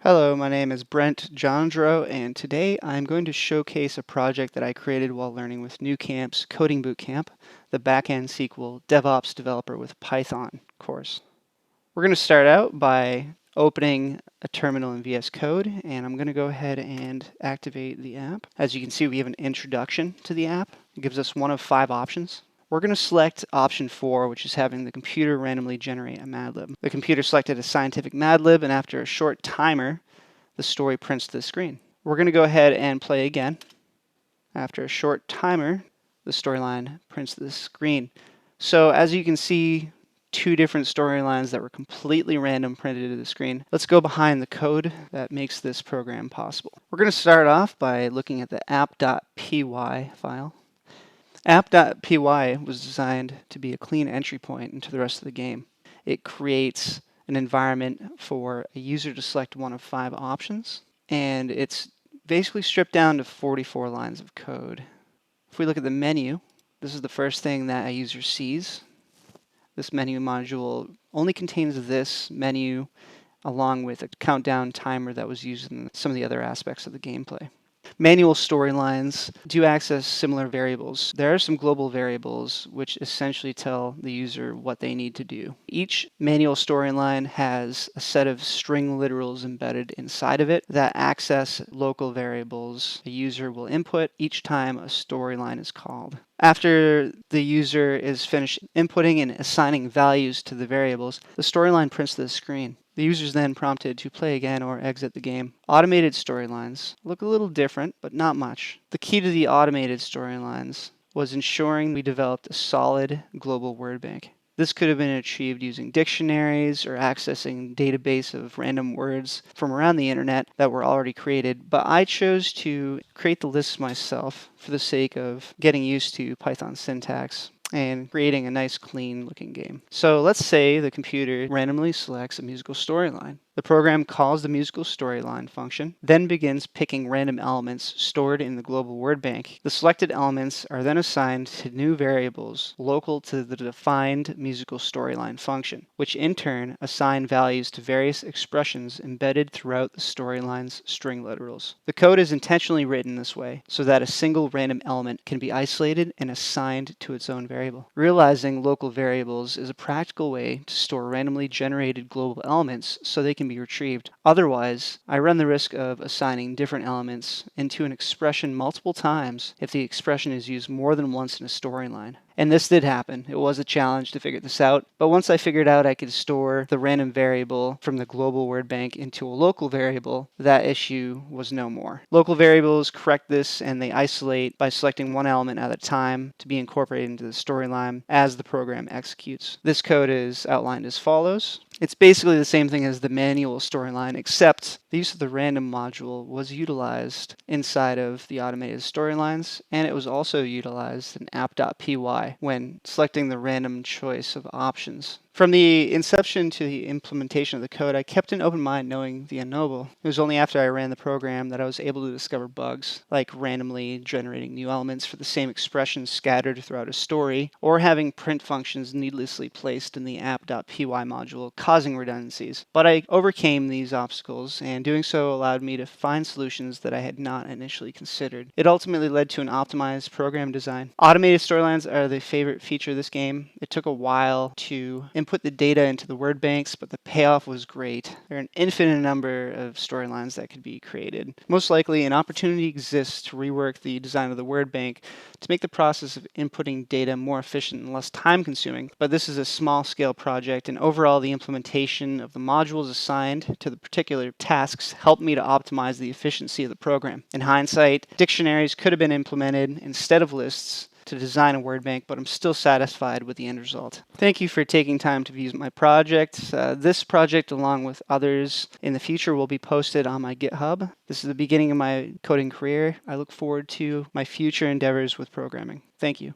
Hello, my name is Brent Jandrieu, and today I'm going to showcase a project that I created while learning with Nucamp's Coding Bootcamp, the backend SQL DevOps Developer with Python course. We're going to start out by opening a terminal in VS Code, and I'm going to go ahead and activate the app. As you can see, we have an introduction to the app. It gives us one of 5 options. We're going to select option 4, which is having the computer randomly generate a madlib. The computer selected a scientific madlib, and after a short timer, the story prints to the screen. We're going to go ahead and play again. After a short timer, the storyline prints to the screen. So as you can see, 2 different storylines that were completely random printed to the screen. Let's go behind the code that makes this program possible. We're going to start off by looking at the app.py file. App.py was designed to be a clean entry point into the rest of the game. It creates an environment for a user to select one of 5 options, and it's basically stripped down to 44 lines of code. If we look at the menu, this is the first thing that a user sees. This menu module only contains this menu along with a countdown timer that was used in some of the other aspects of the gameplay. Manual storylines do access similar variables. There are some global variables which essentially tell the user what they need to do. Each manual storyline has a set of string literals embedded inside of it that access local variables a user will input each time a storyline is called. After the user is finished inputting and assigning values to the variables, the storyline prints to the screen. The user is then prompted to play again or exit the game. Automated storylines look a little different, but not much. The key to the automated storylines was ensuring we developed a solid global word bank. This could have been achieved using dictionaries or accessing a database of random words from around the internet that were already created, but I chose to create the lists myself for the sake of getting used to Python syntax and creating a nice clean looking game. So let's say the computer randomly selects a musical storyline. The program calls the musical storyline function, then begins picking random elements stored in the global word bank. The selected elements are then assigned to new variables local to the defined musical storyline function, which in turn assign values to various expressions embedded throughout the storyline's string literals. The code is intentionally written this way so that a single random element can be isolated and assigned to its own variable. Realizing local variables is a practical way to store randomly generated global elements so they can be retrieved. Otherwise, I run the risk of assigning different elements into an expression multiple times if the expression is used more than once in a storyline. And this did happen. It was a challenge to figure this out, but once I figured out I could store the random variable from the global word bank into a local variable, that issue was no more. Local variables correct this and they isolate by selecting one element at a time to be incorporated into the storyline as the program executes. This code is outlined as follows. It's basically the same thing as the manual storyline, except the use of the random module was utilized inside of the automated storylines, and it was also utilized in app.py when selecting the random choice of options. From the inception to the implementation of the code, I kept an open mind knowing the unknowable. It was only after I ran the program that I was able to discover bugs, like randomly generating new elements for the same expression scattered throughout a story, or having print functions needlessly placed in the app.py module, causing redundancies. But I overcame these obstacles, and doing so allowed me to find solutions that I had not initially considered. It ultimately led to an optimized program design. Automated storylines are the favorite feature of this game. It took a while to input the data into the word banks, but the payoff was great. There are an infinite number of storylines that could be created. Most likely, an opportunity exists to rework the design of the word bank to make the process of inputting data more efficient and less time-consuming, but this is a small-scale project, and overall the implementation of the modules assigned to the particular tasks helped me to optimize the efficiency of the program. In hindsight, dictionaries could have been implemented instead of lists to design a word bank, but I'm still satisfied with the end result. Thank you for taking time to view my project. This project, along with others in the future, will be posted on my GitHub. This is the beginning of my coding career. I look forward to my future endeavors with programming. Thank you.